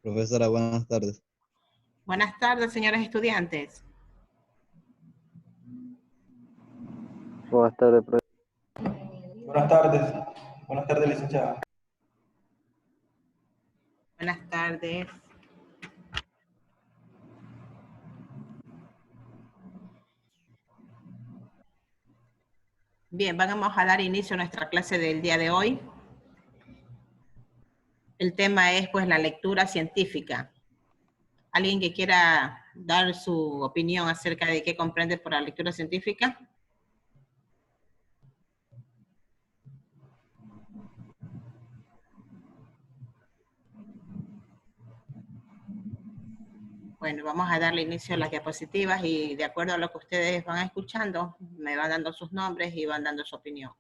Profesora, buenas tardes. Buenas tardes, señores estudiantes. Buenas tardes, profesor. Buenas tardes. Buenas tardes, licenciada. Buenas tardes. Bien, vamos a dar inicio a nuestra clase del día de hoy. El tema es, pues, la lectura científica. ¿Alguien que quiera dar su opinión acerca de qué comprende por la lectura científica? Bueno, vamos a darle inicio a las diapositivas y de acuerdo a lo que ustedes van escuchando, me van dando sus nombres y van dando su opinión.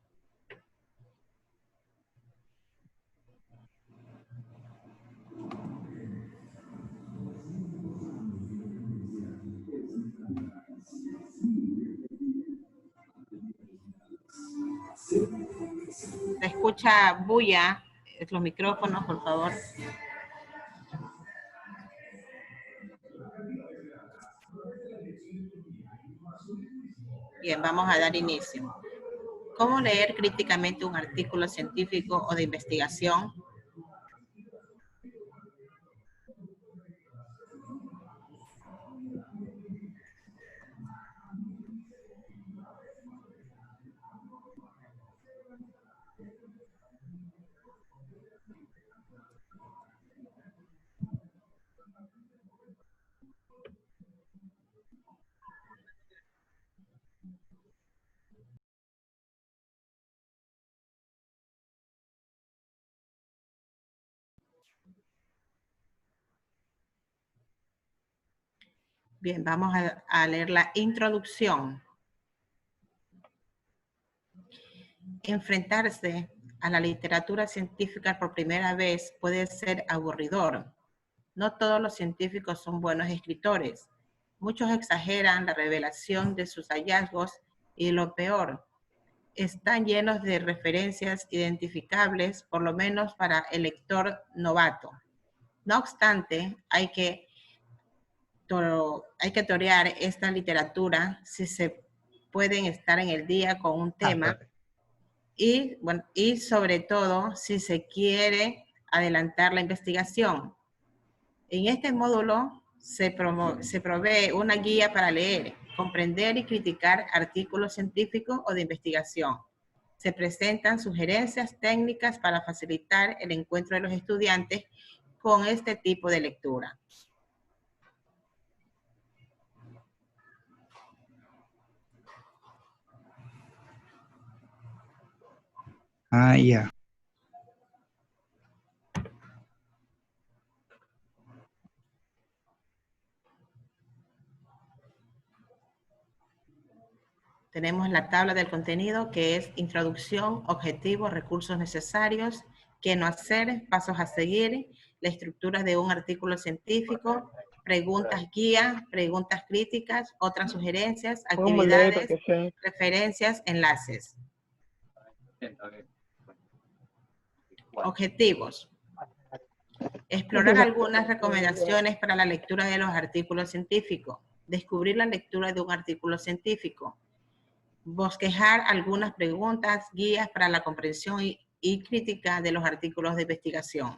Se escucha bulla, los micrófonos, por favor. Bien, vamos a dar inicio. ¿Cómo leer críticamente un artículo científico o de investigación? Bien, vamos a leer la introducción. Enfrentarse a la literatura científica por primera vez puede ser aburridor. No todos los científicos son buenos escritores. Muchos exageran la revelación de sus hallazgos y lo peor, están llenos de referencias identificables, por lo menos para el lector novato. No obstante, hay que torear esta literatura si se pueden estar en el día con un tema y sobre todo si se quiere adelantar la investigación. En este módulo se provee una guía para leer, comprender y criticar artículos científicos o de investigación. Se presentan sugerencias técnicas para facilitar el encuentro de los estudiantes con este tipo de lectura. Ya. Tenemos la tabla del contenido que es introducción, objetivos, recursos necesarios, qué no hacer, pasos a seguir, la estructura de un artículo científico, preguntas guía, preguntas críticas, otras sugerencias, actividades, referencias, enlaces. Objetivos. Explorar algunas recomendaciones para la lectura de los artículos científicos. Descubrir la lectura de un artículo científico. Bosquejar algunas preguntas, guías para la comprensión y crítica de los artículos de investigación.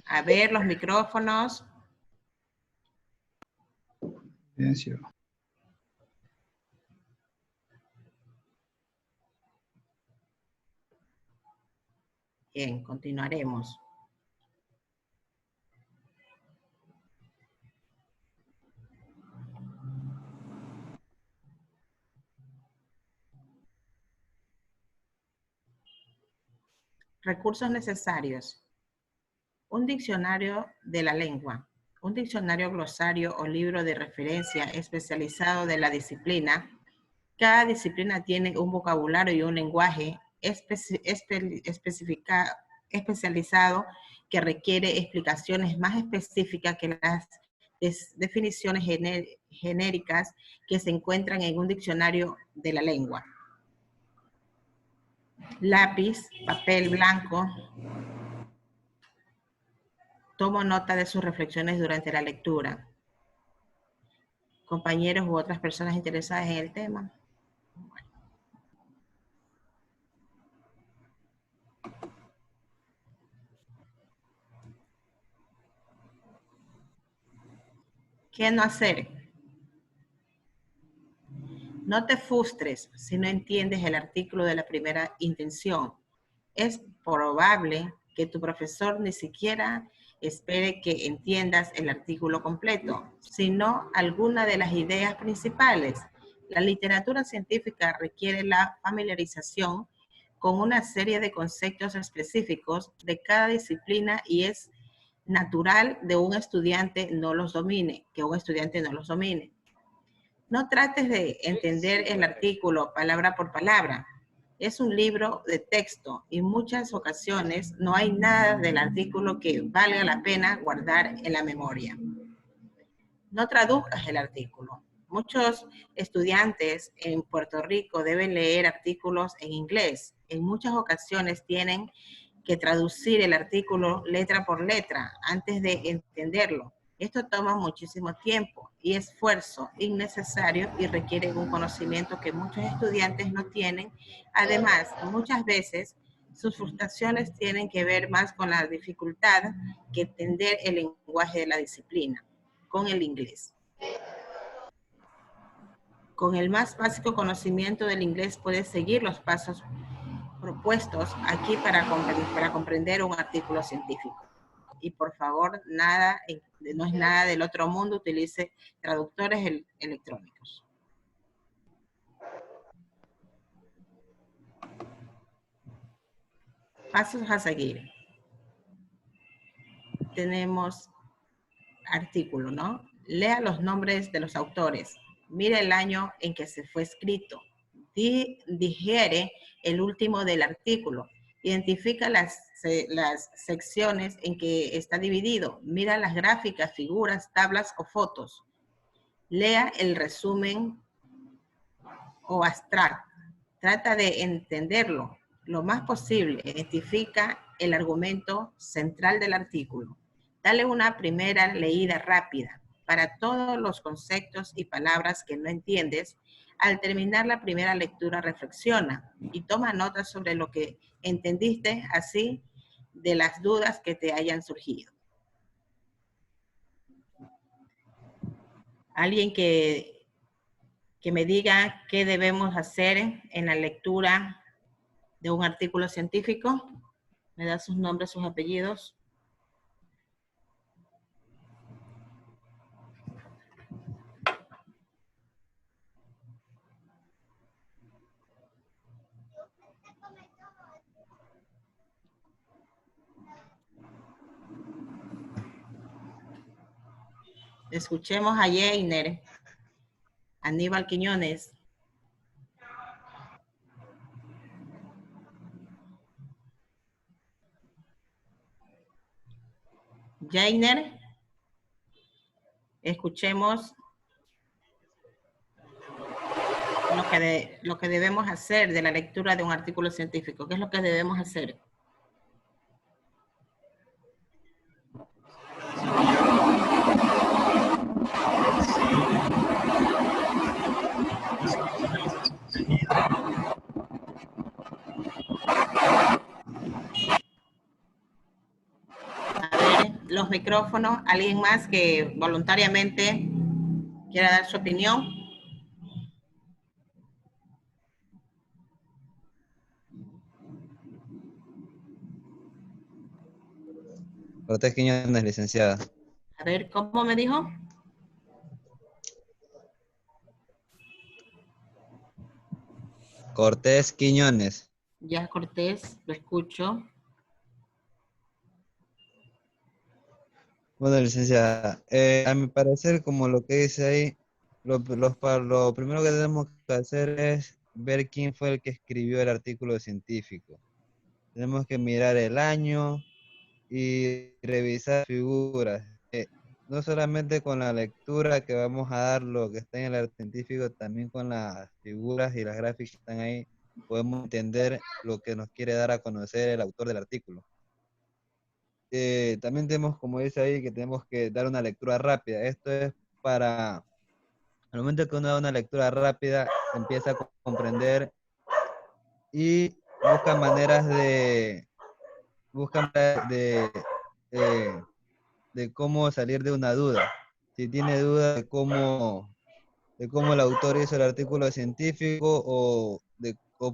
A ver, los micrófonos. Silencio. Bien, continuaremos. Recursos necesarios. Un diccionario de la lengua. Un diccionario, glosario o libro de referencia especializado de la disciplina. Cada disciplina tiene un vocabulario y un lenguaje especializado que requiere explicaciones más específicas que las definiciones genéricas que se encuentran en un diccionario de la lengua. lápiz, papel blanco. Tomo nota de sus reflexiones durante la lectura. Compañeros u otras personas interesadas en el tema. ¿Qué no hacer? No te frustres si no entiendes el artículo de la primera intención. Es probable que tu profesor ni siquiera espere que entiendas el artículo completo, sino alguna de las ideas principales. La literatura científica requiere la familiarización con una serie de conceptos específicos de cada disciplina y es natural de un estudiante no los domine, que un estudiante no los domine. No trates de entender el artículo palabra por palabra. Es un libro de texto y en muchas ocasiones no hay nada del artículo que valga la pena guardar en la memoria. No traduzcas el artículo. Muchos estudiantes en Puerto Rico deben leer artículos en inglés. En muchas ocasiones tienen que traducir el artículo letra por letra antes de entenderlo. Esto toma muchísimo tiempo y esfuerzo innecesario y requiere un conocimiento que muchos estudiantes no tienen. Además, muchas veces sus frustraciones tienen que ver más con la dificultad que entender el lenguaje de la disciplina, con el inglés. Con el más básico conocimiento del inglés puedes seguir los pasos propuestos aquí para comprender un artículo científico. Y por favor, no es nada del otro mundo, utilice traductores electrónicos. Pasos a seguir. Tenemos artículo, ¿no? Lea los nombres de los autores. Mire el año en que se fue escrito. Digiere el último del artículo. Identifica las secciones en que está dividido. Mira las gráficas, figuras, tablas o fotos. Lea el resumen o abstract. Trata de entenderlo lo más posible. Identifica el argumento central del artículo. Dale una primera leída rápida para todos los conceptos y palabras que no entiendes. Al terminar la primera lectura, reflexiona y toma notas sobre lo que entendiste, así de las dudas que te hayan surgido. Alguien que me diga qué debemos hacer en la lectura de un artículo científico. Me da sus nombres, sus apellidos. Escuchemos a Jainer, Aníbal Quiñones. Jainer, escuchemos lo que debemos hacer de la lectura de un artículo científico. ¿Qué es lo que debemos hacer? A ver, los micrófonos. ¿Alguien más que voluntariamente quiera dar su opinión? Cortés Quiñones, licenciada. A ver, ¿cómo me dijo? Cortés Quiñones. Ya Cortés, lo escucho. Bueno, licenciada, a mi parecer, como lo que dice ahí, lo primero que tenemos que hacer es ver quién fue el que escribió el artículo científico. Tenemos que mirar el año y revisar figuras. No solamente con la lectura que vamos a dar lo que está en el científico, también con las figuras y las gráficas que están ahí, podemos entender lo que nos quiere dar a conocer el autor del artículo. También tenemos, como dice ahí, que tenemos que dar una lectura rápida. Esto es para, al momento que uno da una lectura rápida, empieza a comprender y busca maneras eh, de cómo salir de una duda. Si tiene duda de cómo el autor hizo el artículo científico o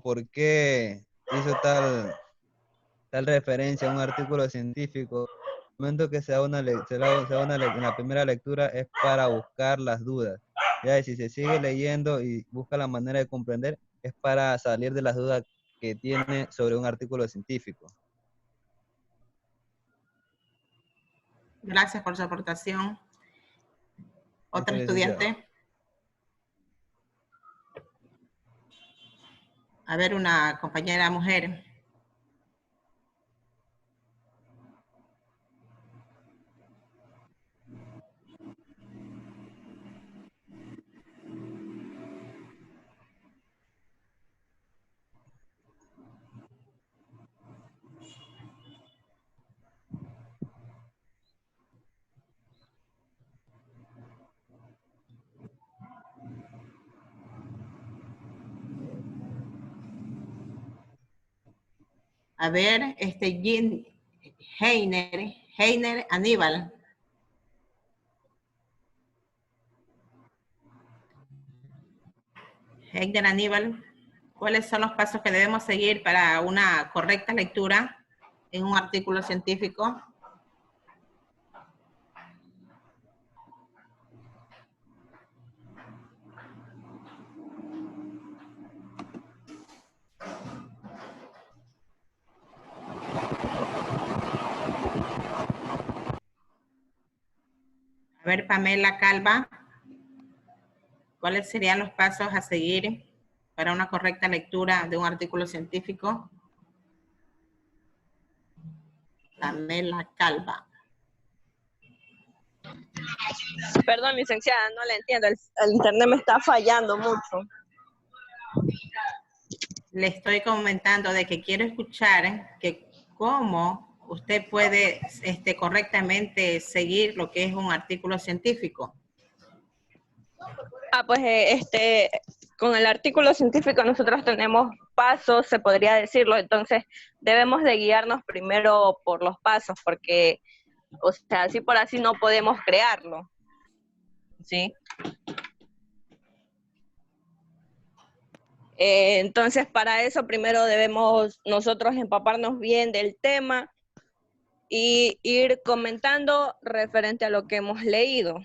por qué hizo tal referencia a un artículo científico, el momento que en la primera lectura es para buscar las dudas. Ya, y si se sigue leyendo y busca la manera de comprender, es para salir de las dudas que tiene sobre un artículo científico. Gracias por su aportación. ¿Otro Listo, licenciado. estudiante? A ver, una compañera mujer. A ver, Heiner Aníbal. Heiner Aníbal, ¿cuáles son los pasos que debemos seguir para una correcta lectura en un artículo científico? A ver, Pamela Calva, ¿cuáles serían los pasos a seguir para una correcta lectura de un artículo científico? Pamela Calva. Perdón, licenciada, no la entiendo. El internet me está fallando mucho. Le estoy comentando de que quiero escuchar que cómo usted puede correctamente seguir lo que es un artículo científico. Pues con el artículo científico nosotros tenemos pasos, se podría decirlo, entonces debemos de guiarnos primero por los pasos, porque, o sea, así por así no podemos crearlo, ¿sí? Entonces, para eso primero debemos nosotros empaparnos bien del tema y ir comentando referente a lo que hemos leído.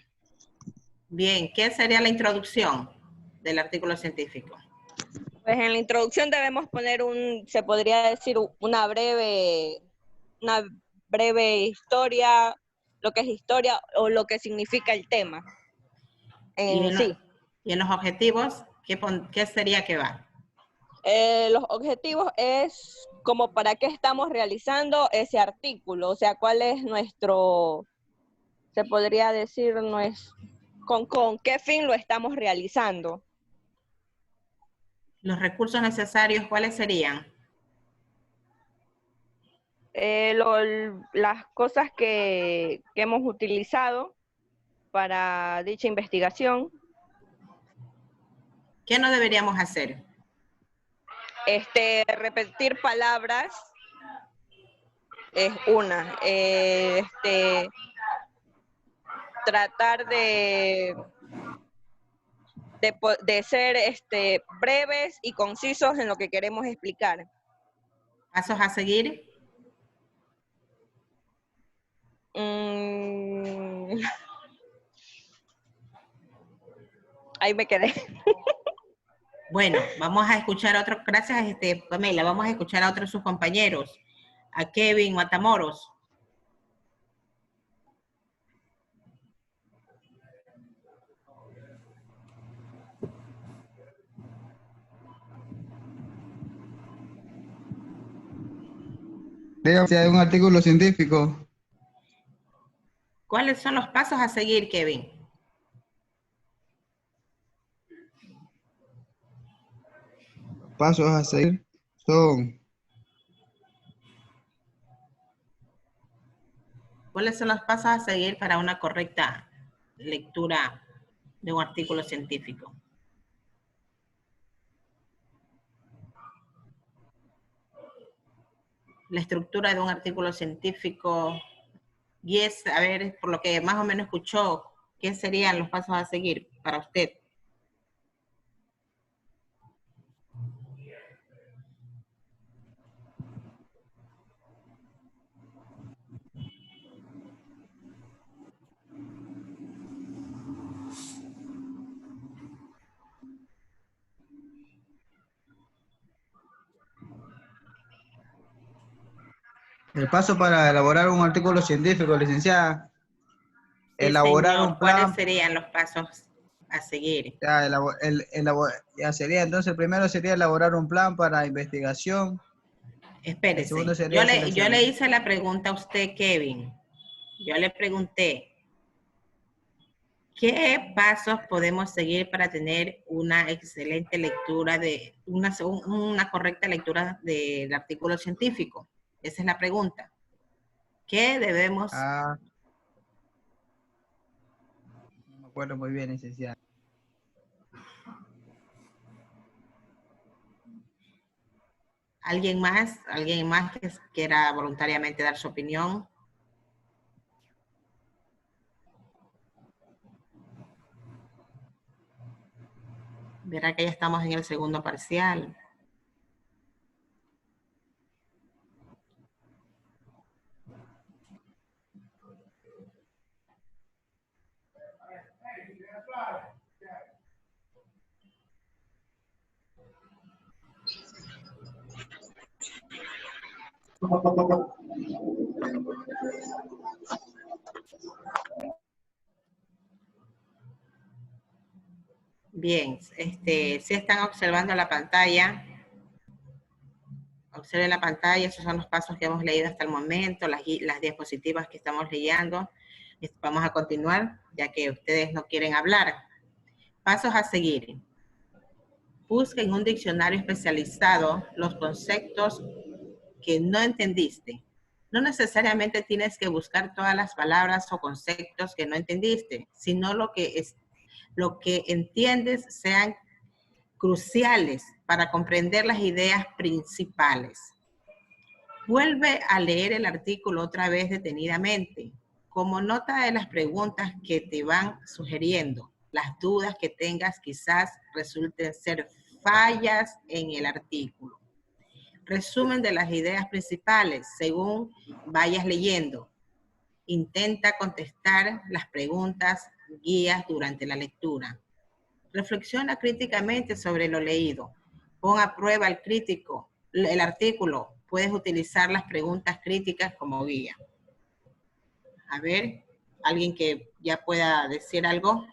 Bien, ¿qué sería la introducción del artículo científico? Pues en la introducción debemos poner se podría decir una breve historia, lo que es historia o lo que significa el tema en sí. ¿Y en los objetivos, qué sería que va? Los objetivos es como para qué estamos realizando ese artículo, o sea, cuál es se podría decir, con qué fin lo estamos realizando. Los recursos necesarios, ¿cuáles serían? Las cosas que hemos utilizado para dicha investigación. ¿Qué no deberíamos hacer? Repetir palabras es una. Tratar de ser breves y concisos en lo que queremos explicar. ¿Pasos a seguir? Ahí me quedé. Bueno, vamos a escuchar a otros, gracias Pamela, vamos a escuchar a otros de sus compañeros, a Kevin Matamoros. Si hay un artículo científico. ¿Cuáles son los pasos a seguir, Kevin? pasos a seguir son, ¿Cuáles son los pasos a seguir para una correcta lectura de un artículo científico? La estructura de un artículo científico, y es, a ver, por lo que más o menos escuchó, ¿qué serían los pasos a seguir para usted? el paso para elaborar un artículo científico, licenciada, Sí, elaborar un señor. ¿Cuáles plan, serían los pasos a seguir? ya, ya sería, entonces el primero sería elaborar un plan para investigación, el segundo Espérese. sería Yo le seleccionar. hice la pregunta a usted, Kevin. Yo le pregunté, ¿qué pasos podemos seguir para tener una excelente lectura de, una correcta lectura del artículo científico? Esa es la pregunta. ¿Qué debemos? Ah, no me acuerdo muy bien, licenciada. ¿Alguien más? ¿Alguien más que quiera voluntariamente dar su opinión? Verá que ya estamos en el segundo parcial. Bien, si están observando la pantalla, observen la pantalla, esos son los pasos que hemos leído hasta el momento, las diapositivas que estamos leyendo. Vamos a continuar, ya que ustedes no quieren hablar. Pasos a seguir. Busca en un diccionario especializado los conceptos que no entendiste. No necesariamente tienes que buscar todas las palabras o conceptos que no entendiste, sino lo que entiendes sean cruciales para comprender las ideas principales. Vuelve a leer el artículo otra vez detenidamente, como nota de las preguntas que te van sugiriendo. Las dudas que tengas quizás resulten ser fallas en el artículo. Resumen de las ideas principales según vayas leyendo. Intenta contestar las preguntas guías durante la lectura. Reflexiona críticamente sobre lo leído. Pon a prueba el artículo. Puedes utilizar las preguntas críticas como guía. A ver, ¿alguien que ya pueda decir algo?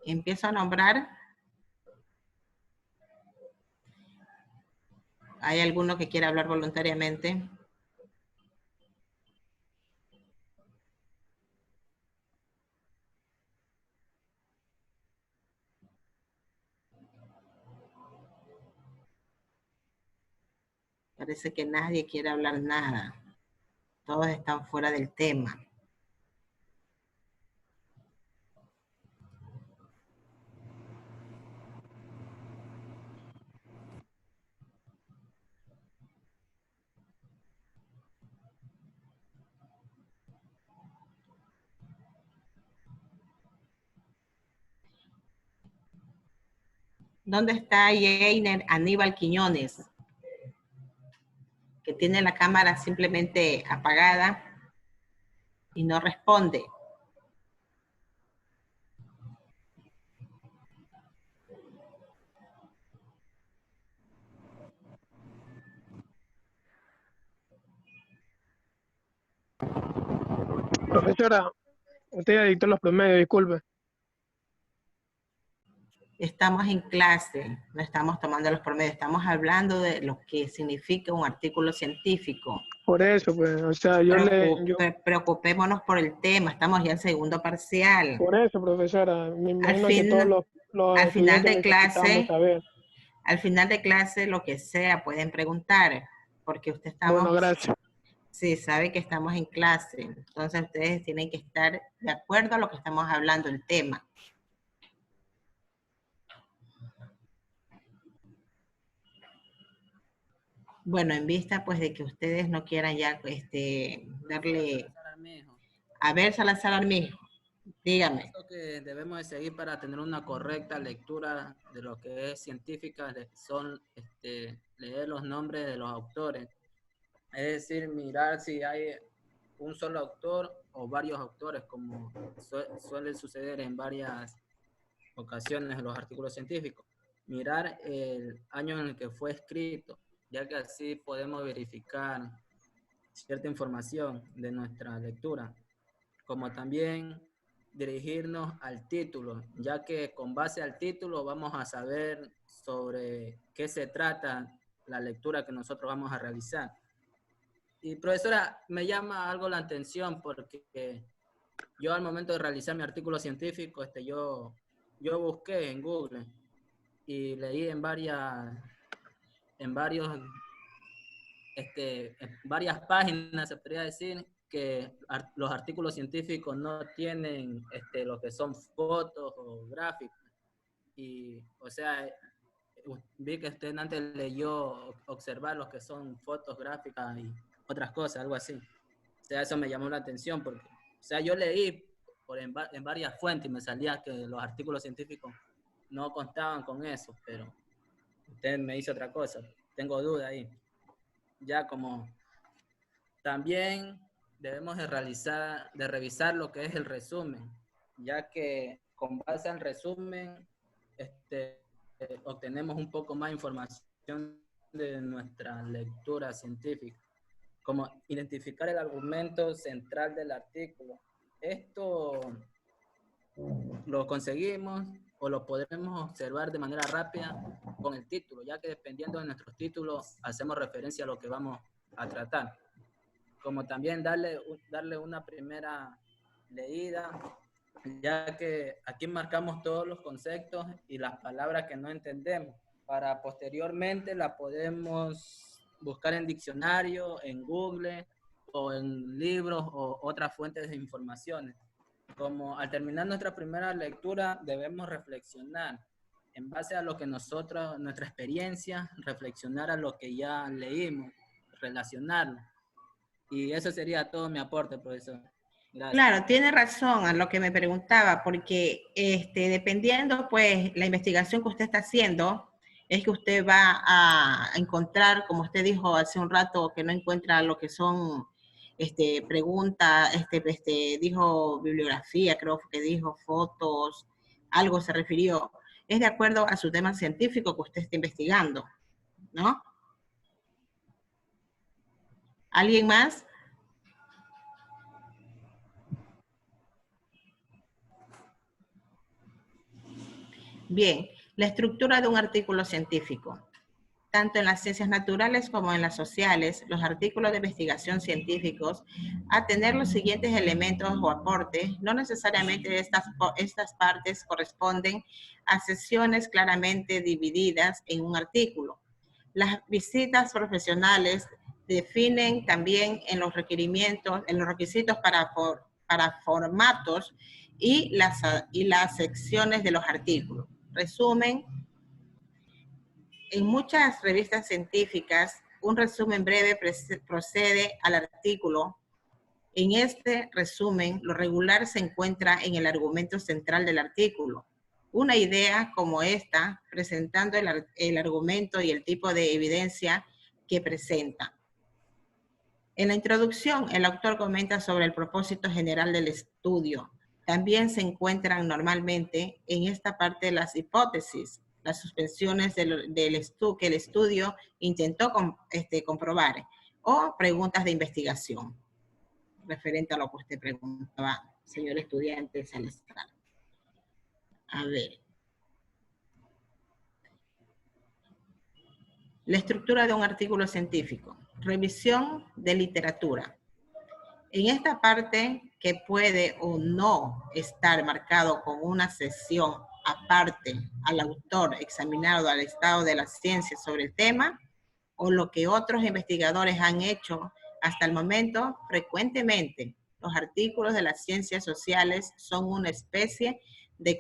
Empiezo a nombrar. ¿Hay alguno que quiera hablar voluntariamente? Parece que nadie quiere hablar nada. Todos están fuera del tema. ¿Dónde está Jainer Aníbal Quiñones? Que tiene la cámara simplemente apagada y no responde. Profesora, usted ya dictó los promedios, disculpe. estamos en clase, no estamos tomando los promedios, estamos hablando de lo que significa un artículo científico. Por eso, pues, o sea, Preocupémonos por el tema, estamos ya en segundo parcial. Por eso, profesora, me imagino que todos los al final de clase, saber. Al final de clase, lo que sea, pueden preguntar, porque usted estamos... Bueno, gracias. Sí, sabe que estamos en clase, entonces ustedes tienen que estar de acuerdo a lo que estamos hablando, el tema. Bueno, en vista pues de que ustedes no quieran ya darle... A ver, Salazar Armijo, dígame. Lo que debemos de seguir para tener una correcta lectura de lo que es científica son leer los nombres de los autores. Es decir, mirar si hay un solo autor o varios autores, como suele suceder en varias ocasiones en los artículos científicos. Mirar el año en el que fue escrito, ya que así podemos verificar cierta información de nuestra lectura, como también dirigirnos al título, ya que con base al título vamos a saber sobre qué se trata la lectura que nosotros vamos a realizar. Y profesora, me llama algo la atención porque yo al momento de realizar mi artículo científico, yo busqué en Google y leí en varias páginas, se podría decir, que los artículos científicos no tienen lo que son fotos o gráficos. Y, o sea, vi que usted antes leyó observar lo que son fotos, gráficas y otras cosas, algo así. O sea, eso me llamó la atención porque, o sea, yo leí en varias fuentes y me salía que los artículos científicos no contaban con eso, pero usted me hizo otra cosa. Tengo duda ahí. Ya como también debemos de revisar lo que es el resumen, ya que con base al resumen obtenemos un poco más información de nuestra lectura científica, como identificar el argumento central del artículo. Esto lo conseguimos o lo podremos observar de manera rápida con el título, ya que dependiendo de nuestros títulos hacemos referencia a lo que vamos a tratar. Como también darle una primera leída, ya que aquí marcamos todos los conceptos y las palabras que no entendemos, para posteriormente la podemos buscar en diccionario, en Google o en libros o otras fuentes de informaciones. Como al terminar nuestra primera lectura debemos reflexionar en base a lo que nuestra experiencia, reflexionar a lo que ya leímos, relacionarlo. Y eso sería todo mi aporte, profesor. Gracias. Claro, tiene razón a lo que me preguntaba, porque dependiendo, pues, la investigación que usted está haciendo, es que usted va a encontrar, como usted dijo hace un rato, que no encuentra lo que son preguntas, dijo bibliografía, creo que dijo fotos, algo se refirió. Es de acuerdo a su tema científico que usted está investigando, ¿no? ¿Alguien más? Bien, la estructura de un artículo científico. Tanto en las ciencias naturales como en las sociales, los artículos de investigación científicos, a tener los siguientes elementos o aportes, no necesariamente estas partes corresponden a sesiones claramente divididas en un artículo. Las visitas profesionales definen también en los requisitos para formatos y las secciones de los artículos. Resumen. En muchas revistas científicas, un resumen breve procede al artículo. En este resumen, lo regular se encuentra en el argumento central del artículo. Una idea como esta, presentando el argumento y el tipo de evidencia que presenta. En la introducción, el autor comenta sobre el propósito general del estudio. También se encuentran normalmente en esta parte las hipótesis, las suspensiones que el estudio intentó comprobar, o preguntas de investigación, referente a lo que usted preguntaba, señor estudiante Salazar. A ver. La estructura de un artículo científico. Revisión de literatura. En esta parte, que puede o no estar marcado con una sección aparte al autor examinado al estado de la ciencia sobre el tema, o lo que otros investigadores han hecho hasta el momento, frecuentemente los artículos de las ciencias sociales son una especie de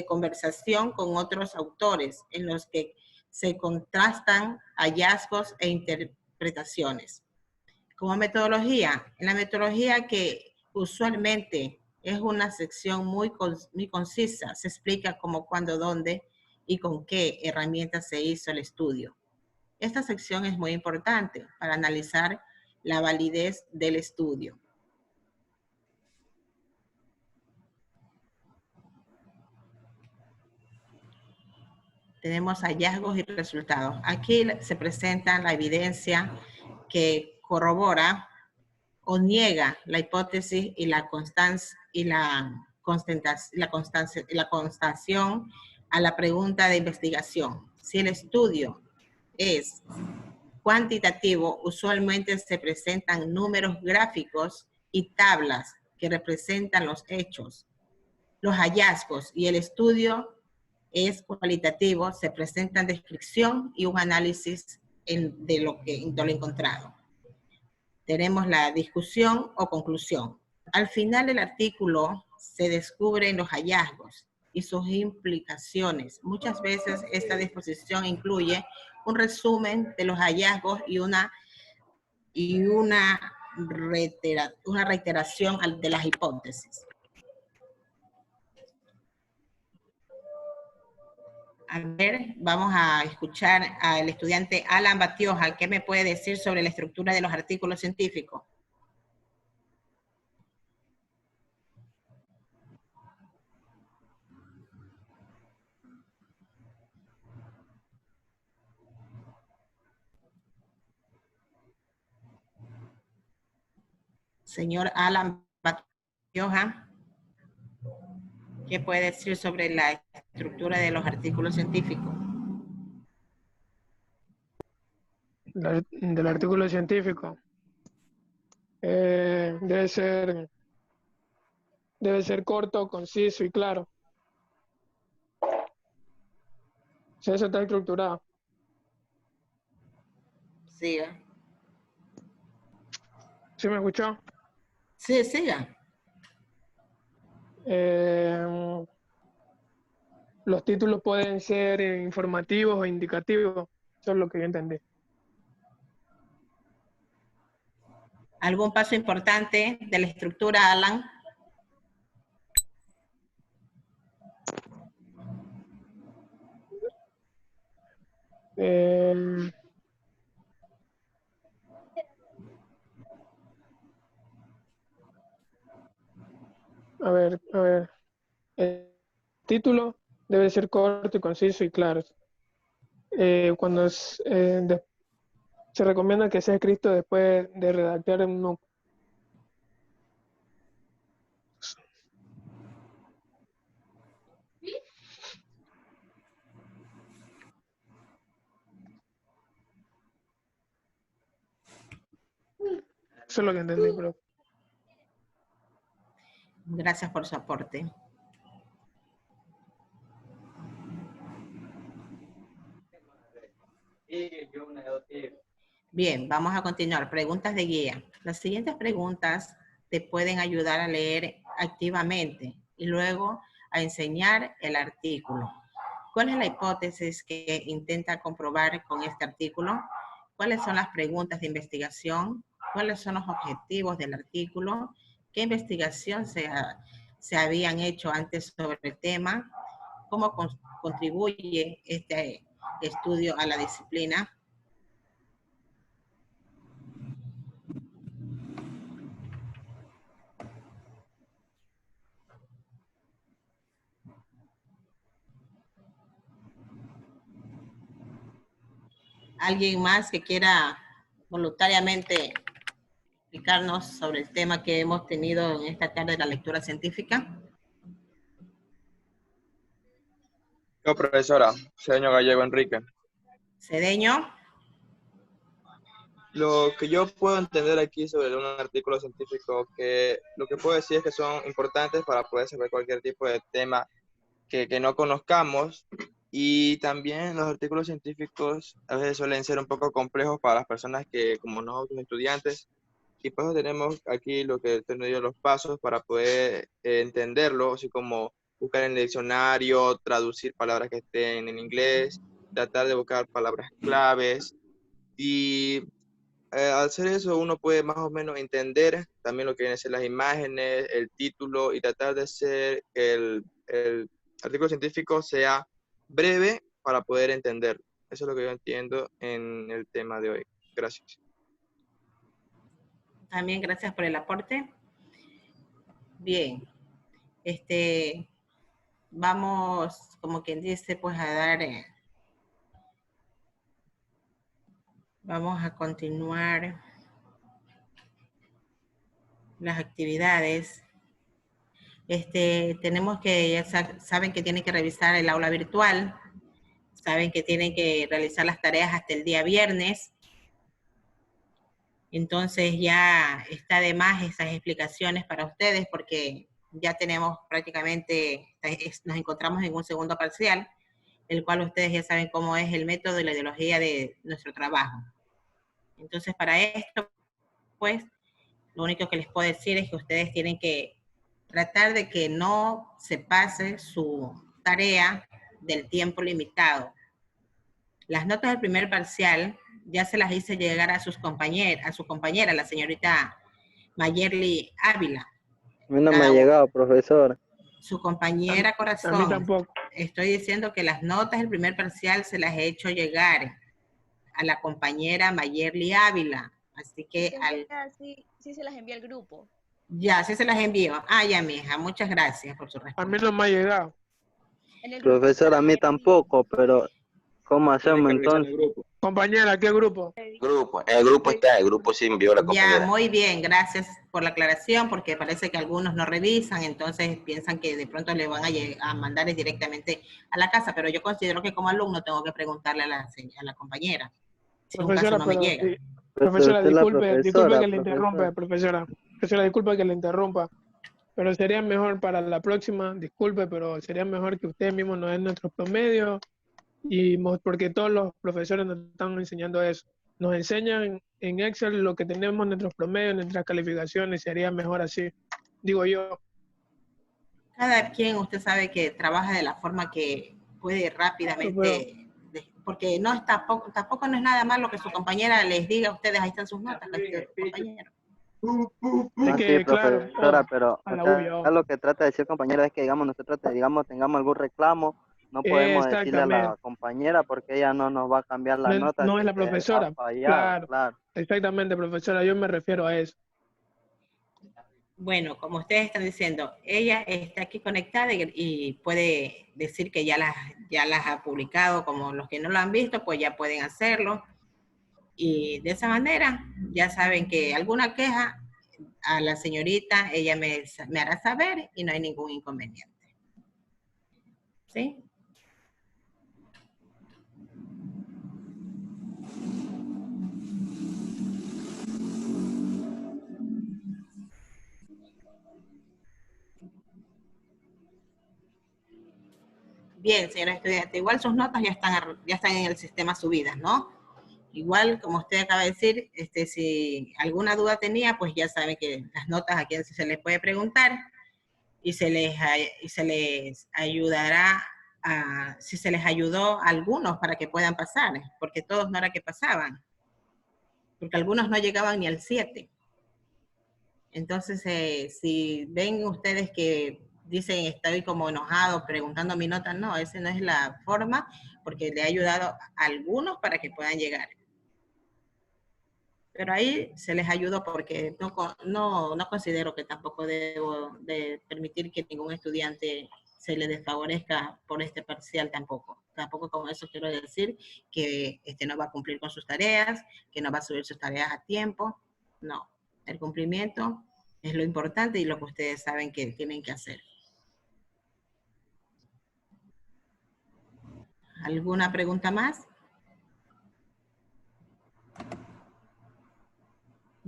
conversación con otros autores en los que se contrastan hallazgos e interpretaciones. Como metodología, en la metodología que usualmente es una sección muy concisa, se explica cómo, cuándo, dónde y con qué herramientas se hizo el estudio. Esta sección es muy importante para analizar la validez del estudio. Tenemos hallazgos y resultados. Aquí se presenta la evidencia que corrobora o niega la hipótesis y la constatación a la pregunta de investigación. Si el estudio es cuantitativo, usualmente se presentan números gráficos y tablas que representan los hechos, los hallazgos, y el estudio es cualitativo, se presentan descripción y un análisis de lo encontrado. Tenemos la discusión o conclusión. Al final del artículo se descubren los hallazgos y sus implicaciones. Muchas veces esta disposición incluye un resumen de los hallazgos y una reiteración de las hipótesis. A ver, vamos a escuchar al estudiante Alan Batioja. ¿Qué me puede decir sobre la estructura de los artículos científicos? Señor Alan Batioja, ¿qué puede decir sobre la estructura de los artículos científicos? Del artículo científico. Debe ser corto, conciso y claro. O sea, eso está estructurado. Siga. ¿Sí me escuchó? Sí, siga. Los títulos pueden ser informativos o indicativos. Eso es lo que yo entendí. ¿Algún paso importante de la estructura, Alan? A ver. El título debe ser corto y conciso y claro. Cuando se recomienda que sea escrito después de redactar uno. Eso es lo que entendí, pero... Gracias por su aporte. Bien, vamos a continuar. Preguntas de guía. Las siguientes preguntas te pueden ayudar a leer activamente y luego a enseñar el artículo. ¿Cuál es la hipótesis que intenta comprobar con este artículo? ¿Cuáles son las preguntas de investigación? ¿Cuáles son los objetivos del artículo? ¿Qué investigación se habían hecho antes sobre el tema? ¿Cómo contribuye este estudio a la disciplina? ¿Alguien más que quiera voluntariamente explicarnos sobre el tema que hemos tenido en esta tarde de la lectura científica? Yo, profesora, señor Gallego Enrique. Cedeño. Lo que yo puedo entender aquí sobre un artículo científico, que lo que puedo decir es que son importantes para poder saber cualquier tipo de tema que no conozcamos, y también los artículos científicos a veces suelen ser un poco complejos para las personas que, como nosotros estudiantes, y por eso tenemos aquí lo que tengo yo, los pasos para poder entenderlo, así como buscar en el diccionario, traducir palabras que estén en inglés, tratar de buscar palabras claves, y al hacer eso uno puede más o menos entender también lo que vienen a ser las imágenes, el título, y tratar de hacer el artículo científico sea breve para poder entender. Eso es lo que yo entiendo en el tema de hoy. Gracias. También gracias por el aporte. Bien. Vamos, como quien dice, pues a dar... vamos a continuar las actividades. Tenemos que, ya saben que tienen que revisar el aula virtual, saben que tienen que realizar las tareas hasta el día viernes. Entonces ya está de más esas explicaciones para ustedes porque ya tenemos prácticamente, nos encontramos en un segundo parcial, el cual ustedes ya saben cómo es el método y la ideología de nuestro trabajo. Entonces para esto, pues, lo único que les puedo decir es que ustedes tienen que tratar de que no se pase su tarea del tiempo limitado. Las notas del primer parcial ya se las hice llegar a su compañera, la señorita Mayerly Ávila. A mí no me ha llegado, profesor. Su compañera corazón. A mí tampoco. Estoy diciendo que las notas del primer parcial se las he hecho llegar a la compañera Mayerly Ávila. Así que sí se las envía al grupo. Ya, sí se las envío. Ah, ya, mija, muchas gracias por su respuesta. A mí no me ha llegado. Profesor, a mí tampoco, pero ¿cómo hacemos entonces? Compañera, ¿qué grupo? El grupo sí envió la compañera. Ya, muy bien, gracias por la aclaración, porque parece que algunos no revisan, entonces piensan que de pronto le van a mandar directamente a la casa, pero yo considero que como alumno tengo que preguntarle a la compañera. Si Profesora, un caso no me llega. Profesora, disculpe que le interrumpa, profesora. Profesora, disculpe que le interrumpa. Pero sería mejor para la próxima, disculpe, pero sería mejor que usted mismo nos den nuestros promedios, porque todos los profesores nos están enseñando eso. Nos enseñan en Excel lo que tenemos, nuestros promedios, nuestras calificaciones, sería mejor así, digo yo. Cada quien, usted sabe que trabaja de la forma que puede rápidamente... Porque no es tampoco no es nada malo que su compañera les diga a ustedes, ahí están sus notas, compañero. Sí, profesora, pero lo que trata de decir compañera es que nosotros tengamos algún reclamo, no podemos decirle a la compañera porque ella no nos va a cambiar la nota. No es la profesora, claro. Exactamente, profesora, yo me refiero a eso. Bueno, como ustedes están diciendo, ella está aquí conectada y puede decir que ya las ha publicado, como los que no lo han visto, pues ya pueden hacerlo. Y de esa manera, ya saben que alguna queja a la señorita, ella me hará saber y no hay ningún inconveniente. ¿Sí? Bien, señores estudiantes, igual sus notas ya están en el sistema subidas, ¿no? Igual, como usted acaba de decir, si alguna duda tenía, pues ya saben que las notas aquí se les puede preguntar y se les ayudará si se les ayudó a algunos para que puedan pasar, porque todos no era que pasaban, porque algunos no llegaban ni al 7. Entonces, si ven ustedes que dicen estoy como enojado preguntando mi nota, no, esa no es la forma, porque le ha ayudado a algunos para que puedan llegar. Pero ahí se les ayudó porque no considero que tampoco debo de permitir que ningún estudiante se le desfavorezca por este parcial tampoco. Tampoco con eso quiero decir que no va a cumplir con sus tareas, que no va a subir sus tareas a tiempo. No, el cumplimiento es lo importante y lo que ustedes saben que tienen que hacer. ¿Alguna pregunta más?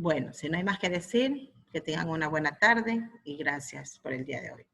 Bueno, si no hay más que decir, que tengan una buena tarde y gracias por el día de hoy.